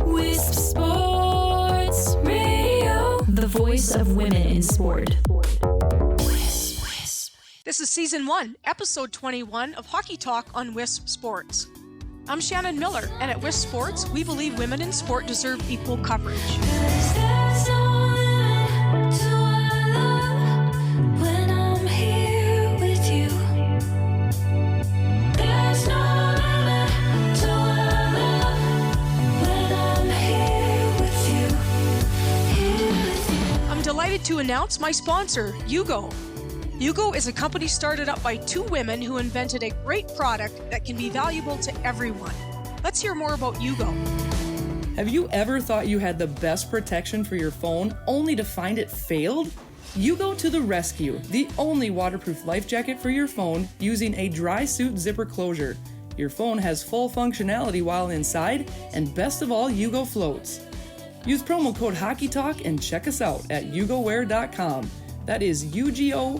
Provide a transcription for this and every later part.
Wisp Sports Radio, the voice of women in sport. This is Season 1, Episode 21 of Hockey Talk on Wisp Sports. I'm Shannon Miller, and at Wisp Sports, we believe women in sport deserve equal coverage. I'm delighted to announce my sponsor, Yugo. Yugo is a company started up by two women who invented a great product that can be valuable to everyone. Let's hear more about Yugo. Have you ever thought you had the best protection for your phone only to find it failed? Yugo to the rescue, the only waterproof life jacket for your phone using a dry suit zipper closure. Your phone has full functionality while inside, and best of all, Yugo floats. Use promo code HockeyTalk and check us out at yugowear.com. That is UGOWEAR.com.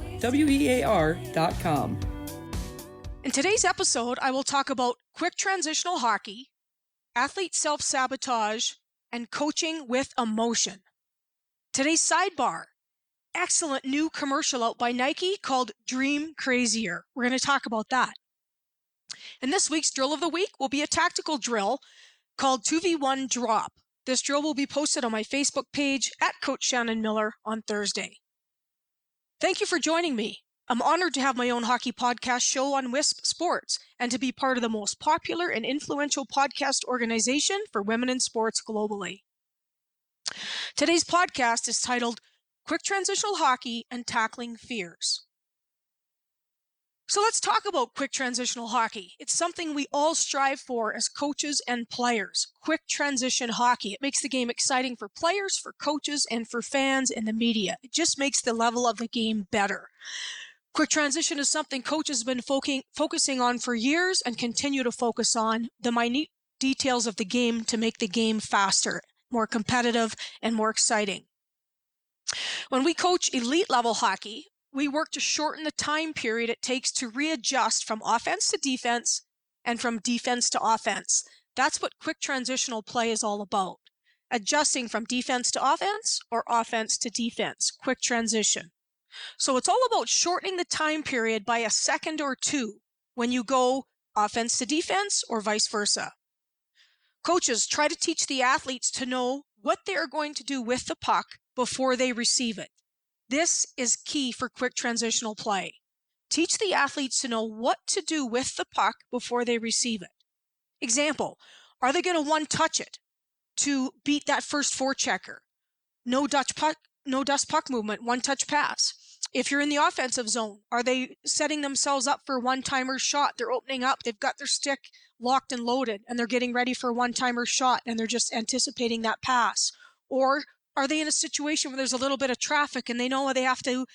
In today's episode, I will talk about quick transitional hockey, athlete self-sabotage, and coaching with emotion. Today's sidebar, excellent new commercial out by Nike called Dream Crazier. We're going to talk about that. And this week's drill of the week will be a tactical drill called 2v1 Drop. This drill will be posted on my Facebook page at Coach Shannon Miller on Thursday. Thank you for joining me. I'm honored to have my own hockey podcast show on Wisp Sports and to be part of the most popular and influential podcast organization for women in sports globally. Today's podcast is titled Quick Transitional Hockey and Tackling Fears. So let's talk about quick transitional hockey. It's something we all strive for as coaches and players. Quick transition hockey. It makes the game exciting for players, for coaches, and for fans and the media. It just makes the level of the game better. Quick transition is something coaches have been focusing on for years and continue to focus on the minute details of the game to make the game faster, more competitive, and more exciting. When we coach elite level hockey, we work to shorten the time period it takes to readjust from offense to defense and from defense to offense. That's what quick transitional play is all about. Adjusting from defense to offense or offense to defense. Quick transition. So it's all about shortening the time period by a second or two when you go offense to defense or vice versa. Coaches try to teach the athletes to know what they are going to do with the puck before they receive it. This is key for quick transitional play. Teach the athletes to know what to do with the puck before they receive it. Example, are they going to one-touch it to beat that first forechecker? No dust puck movement, one-touch pass. If you're in the offensive zone, are they setting themselves up for a one-timer shot? They're opening up, they've got their stick locked and loaded, and they're getting ready for a one-timer shot, and they're just anticipating that pass. Or are they in a situation where there's a little bit of traffic and they know they have to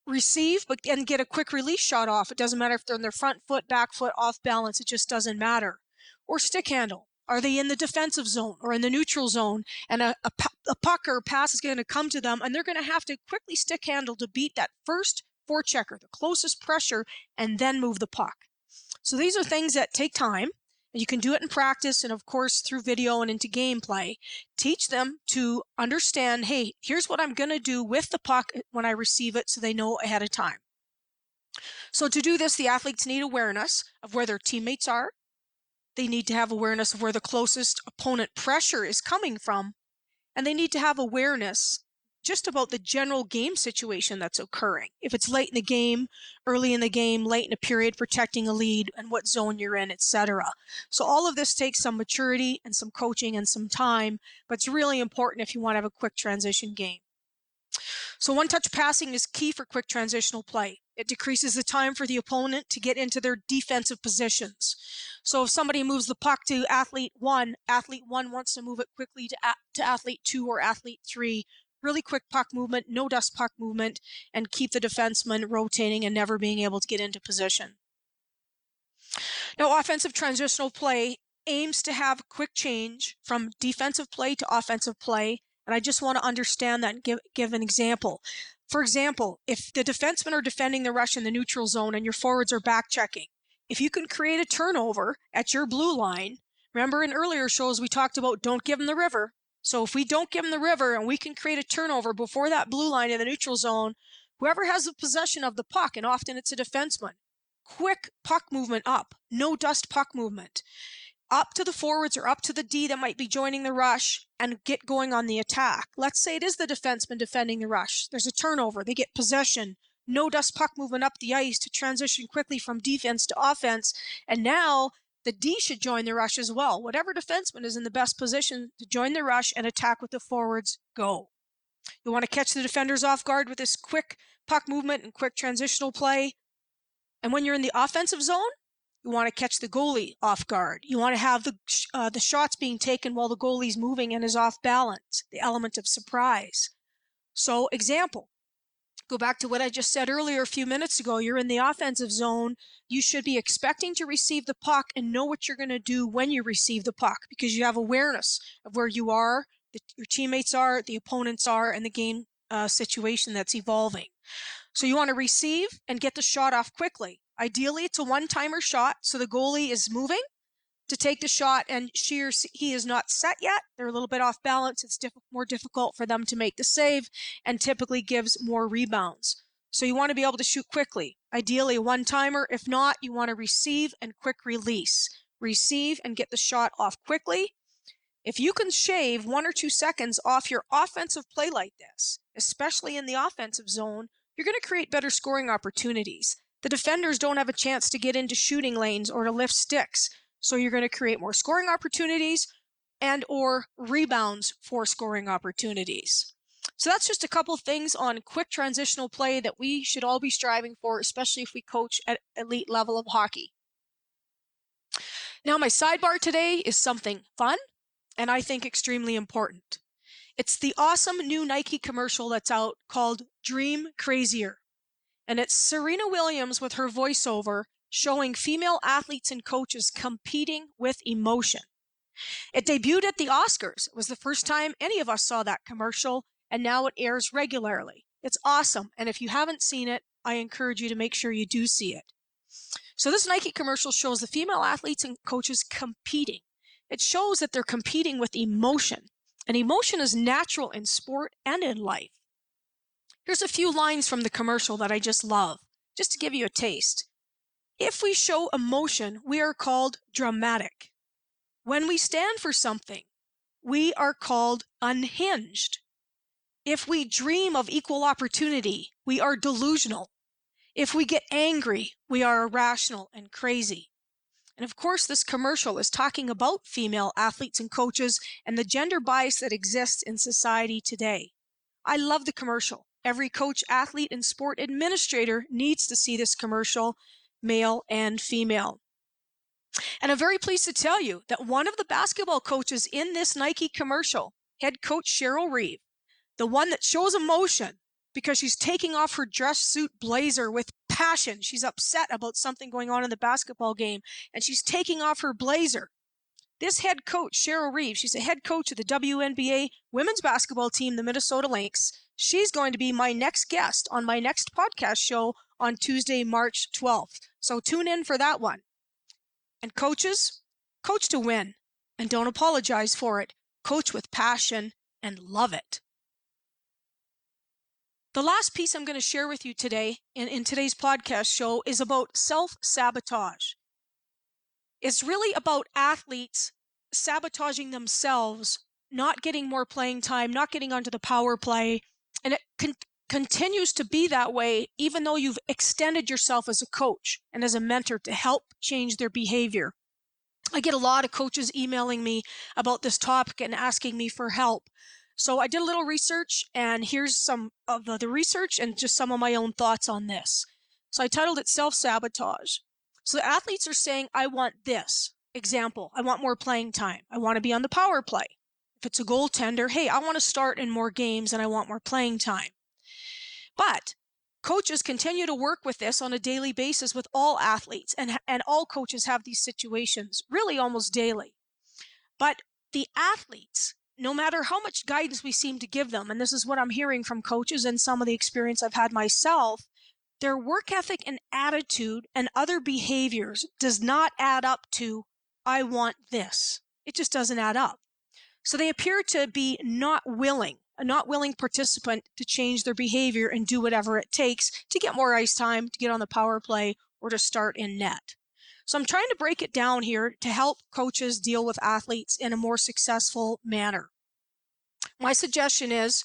receive and get a quick release shot off? It doesn't matter if they're in their front foot, back foot, off balance. It just doesn't matter. Or stick handle. Are they in the defensive zone or in the neutral zone and a puck or a pass is going to come to them and they're going to have to quickly stick handle to beat that first forechecker, the closest pressure, and then move the puck. So these are things that take time. You can do it in practice and, of course, through video and into gameplay. Teach them to understand, hey, here's what I'm going to do with the puck when I receive it so they know ahead of time. So to do this, the athletes need awareness of where their teammates are. They need to have awareness of where the closest opponent pressure is coming from. And they need to have awareness just about the general game situation that's occurring. If it's late in the game, early in the game, late in a period, protecting a lead, and what zone you're in, etc. So all of this takes some maturity and some coaching and some time, but it's really important if you want to have a quick transition game. So one-touch passing is key for quick transitional play. It decreases the time for the opponent to get into their defensive positions. So if somebody moves the puck to athlete one wants to move it quickly to athlete 2 or athlete 3. Really quick puck movement, no dust puck movement, and keep the defenseman rotating and never being able to get into position. Now, offensive transitional play aims to have quick change from defensive play to offensive play, and I just want to understand that and give an example. For example, if the defensemen are defending the rush in the neutral zone and your forwards are back checking, if you can create a turnover at your blue line Remember in earlier shows we talked about don't give them the river. So if we don't give them the river and we can create a turnover before that blue line in the neutral zone, whoever has the possession of the puck, and often it's a defenseman, quick puck movement up, no dust puck movement, up to the forwards or up to the D that might be joining the rush and get going on the attack. Let's say it is the defenseman defending the rush. There's a turnover. They get possession. No dust puck movement up the ice to transition quickly from defense to offense. And now the D should join the rush as well. Whatever defenseman is in the best position to join the rush and attack with the forwards, go. You want to catch the defenders off guard with this quick puck movement and quick transitional play. And when you're in the offensive zone, you want to catch the goalie off guard. You want to have the shots being taken while the goalie's moving and is off balance, the element of surprise. So, example, go back to what I just said earlier a few minutes ago. You're in the offensive zone. You should be expecting to receive the puck and know what you're going to do when you receive the puck because you have awareness of where you are, your teammates are, the opponents are, and the game situation that's evolving. So you want to receive and get the shot off quickly. Ideally, it's a one-timer shot, so the goalie is moving to take the shot and she or he is not set yet. They're a little bit off balance. It's more difficult for them to make the save and typically gives more rebounds. So you want to be able to shoot quickly. Ideally, a one-timer. If not, you want to receive and quick release. Receive and get the shot off quickly. If you can shave 1 or 2 seconds off your offensive play like this, especially in the offensive zone, you're going to create better scoring opportunities. The defenders don't have a chance to get into shooting lanes or to lift sticks. So you're going to create more scoring opportunities and or rebounds for scoring opportunities. So that's just a couple things on quick transitional play that we should all be striving for, especially if we coach at elite level of hockey. Now my sidebar today is something fun and I think extremely important. It's the awesome new Nike commercial that's out called Dream Crazier. And it's Serena Williams with her voiceover showing female athletes and coaches competing with emotion. It debuted at the Oscars. It was the first time any of us saw that commercial, and now it airs regularly. It's awesome, and if you haven't seen it, I encourage you to make sure you do see it. So this Nike commercial shows the female athletes and coaches competing. It shows that they're competing with emotion, and emotion is natural in sport and in life. Here's a few lines from the commercial that I just love, just to give you a taste. If we show emotion, we are called dramatic. When we stand for something, we are called unhinged. If we dream of equal opportunity, we are delusional. If we get angry, we are irrational and crazy. And of course, this commercial is talking about female athletes and coaches and the gender bias that exists in society today. I love the commercial. Every coach, athlete, and sport administrator needs to see this commercial, male and female. And I'm very pleased to tell you that one of the basketball coaches in this Nike commercial, head coach Cheryl Reeve, the one that shows emotion because she's taking off her dress suit blazer with passion. She's upset about something going on in the basketball game, and she's taking off her blazer. This head coach, Cheryl Reeve, she's a head coach of the WNBA women's basketball team, the Minnesota Lynx. She's going to be my next guest on my next podcast show on Tuesday, March 12th. So tune in for that one. And coaches, coach to win. And don't apologize for it. Coach with passion and love it. The last piece I'm going to share with you today in today's podcast show is about self-sabotage. It's really about athletes sabotaging themselves, not getting more playing time, not getting onto the power play. And it continues to be that way, even though you've extended yourself as a coach and as a mentor to help change their behavior. I get a lot of coaches emailing me about this topic and asking me for help. So I did a little research, and here's some of the research and just some of my own thoughts on this. So I titled it Self-Sabotage. So the athletes are saying, I want this. Example, I want more playing time. I want to be on the power play. If it's a goaltender, hey, I want to start in more games and I want more playing time. But coaches continue to work with this on a daily basis with all athletes, and all coaches have these situations really almost daily. But the athletes, no matter how much guidance we seem to give them, and this is what I'm hearing from coaches and some of the experience I've had myself, their work ethic and attitude and other behaviors does not add up to, I want this. It just doesn't add up. So they appear to be a not willing participant to change their behavior and do whatever it takes to get more ice time, to get on the power play, or to start in net. So I'm trying to break it down here to help coaches deal with athletes in a more successful manner. My suggestion is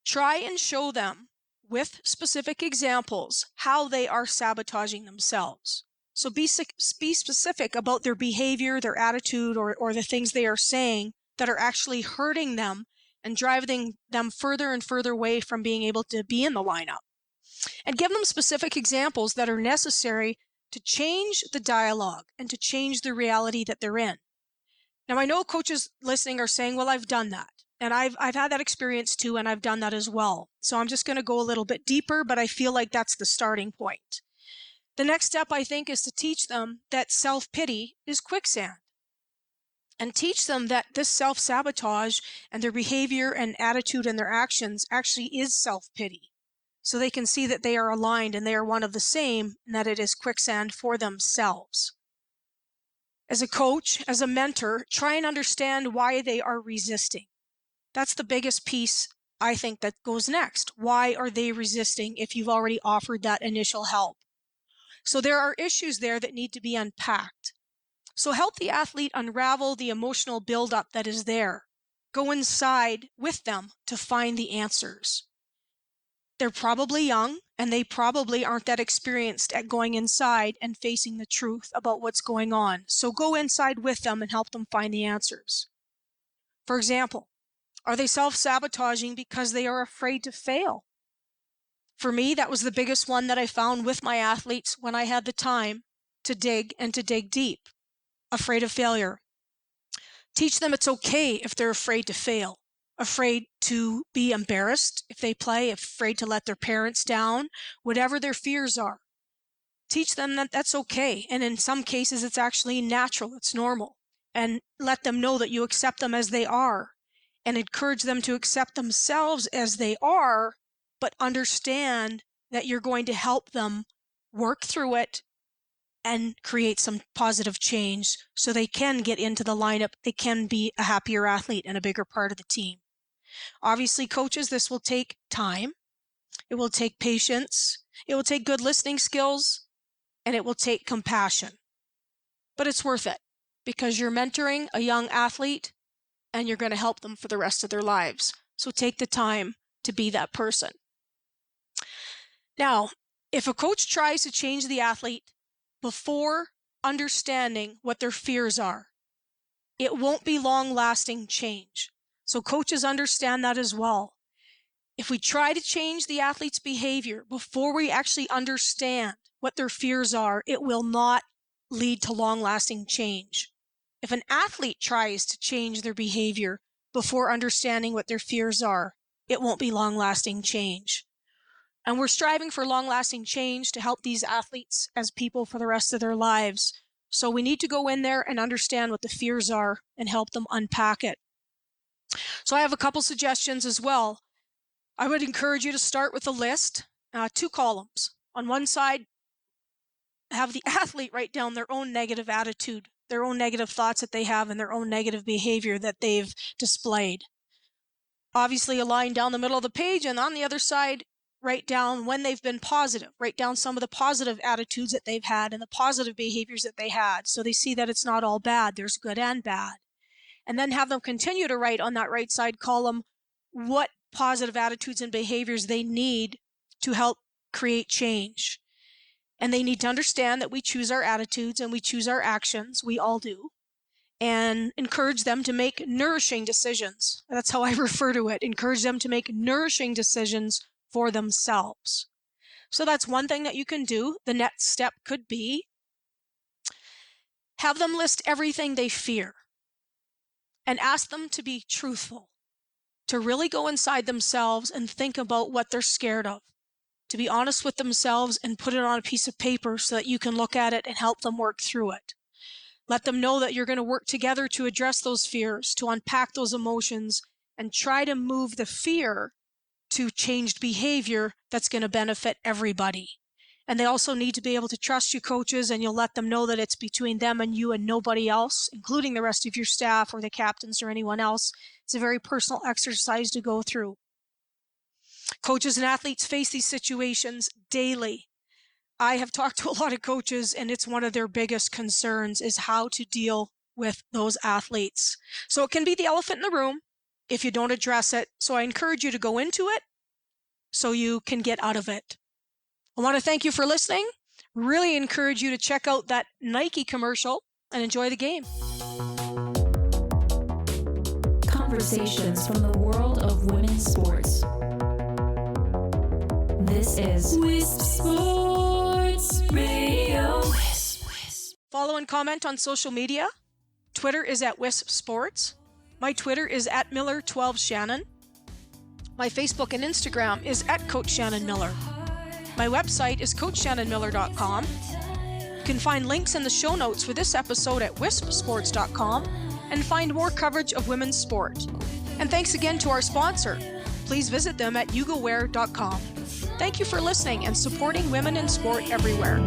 try and show them with specific examples how they are sabotaging themselves. So be specific about their behavior, their attitude, or the things they are saying that are actually hurting them and driving them further and further away from being able to be in the lineup. And give them specific examples that are necessary to change the dialogue and to change the reality that they're in. Now, I know coaches listening are saying, well, I've done that. And I've had that experience too, and I've done that as well. So I'm just going to go a little bit deeper, but I feel like that's the starting point. The next step, I think, is to teach them that self-pity is quicksand. And teach them that this self-sabotage and their behavior and attitude and their actions actually is self-pity. So they can see that they are aligned and they are one of the same, and that it is quicksand for themselves. As a coach, as a mentor, try and understand why they are resisting. That's the biggest piece, I think, that goes next. Why are they resisting if you've already offered that initial help? So there are issues there that need to be unpacked. So help the athlete unravel the emotional buildup that is there. Go inside with them to find the answers. They're probably young, and they probably aren't that experienced at going inside and facing the truth about what's going on. So go inside with them and help them find the answers. For example, are they self-sabotaging because they are afraid to fail? For me, that was the biggest one that I found with my athletes when I had the time to dig and to dig deep. Afraid of failure. Teach them it's okay if they're afraid to fail, afraid to be embarrassed if they play, afraid to let their parents down, whatever their fears are. Teach them that that's okay, and in some cases it's actually natural, it's normal, and let them know that you accept them as they are, and encourage them to accept themselves as they are, but understand that you're going to help them work through it and create some positive change so they can get into the lineup, they can be a happier athlete and a bigger part of the team. Obviously, coaches, this will take time, it will take patience, it will take good listening skills, and it will take compassion. But it's worth it because you're mentoring a young athlete and you're going to help them for the rest of their lives. So take the time to be that person. Now, if a coach tries to change the athlete before understanding what their fears are, it won't be long-lasting change. So coaches understand that as well. If we try to change the athlete's behavior before we actually understand what their fears are, it will not lead to long-lasting change. If an athlete tries to change their behavior before understanding what their fears are, it won't be long-lasting change. And we're striving for long-lasting change to help these athletes as people for the rest of their lives. So we need to go in there and understand what the fears are and help them unpack it. So I have a couple suggestions as well. I would encourage you to start with a list, 2 columns. On one side, have the athlete write down their own negative attitude, their own negative thoughts that they have, and their own negative behavior that they've displayed. Obviously, a line down the middle of the page, and on the other side, write down when they've been positive. Write down some of the positive attitudes that they've had and the positive behaviors that they had, so they see that it's not all bad. There's good and bad. And then have them continue to write on that right side column what positive attitudes and behaviors they need to help create change. And they need to understand that we choose our attitudes and we choose our actions. We all do. And encourage them to make nourishing decisions. That's how I refer to it. Encourage them to make nourishing decisions for themselves. So that's one thing that you can do. The next step could be have them list everything they fear and ask them to be truthful, to really go inside themselves and think about what they're scared of, to be honest with themselves and put it on a piece of paper so that you can look at it and help them work through it. Let them know that you're going to work together to address those fears, to unpack those emotions, and try to move the fear to changed behavior that's going to benefit everybody. And they also need to be able to trust you, coaches, and you'll let them know that it's between them and you and nobody else, including the rest of your staff or the captains or anyone else. It's a very personal exercise to go through. Coaches and athletes face these situations daily. I have talked to a lot of coaches, and it's one of their biggest concerns is how to deal with those athletes. So it can be the elephant in the room if you don't address it. So I encourage you to go into it so you can get out of it. I want to thank you for listening. Really encourage you to check out that Nike commercial and enjoy the game. Conversations from the world of women's sports. This is Wisp Sports Radio. Follow and comment on social media. Twitter is at Wisp Sports. My Twitter is at Miller12Shannon. My Facebook and Instagram is at Coach Shannon Miller. My website is CoachShannonMiller.com. You can find links in the show notes for this episode at WispSports.com and find more coverage of women's sport. And thanks again to our sponsor. Please visit them at YugoWear.com. Thank you for listening and supporting women in sport everywhere.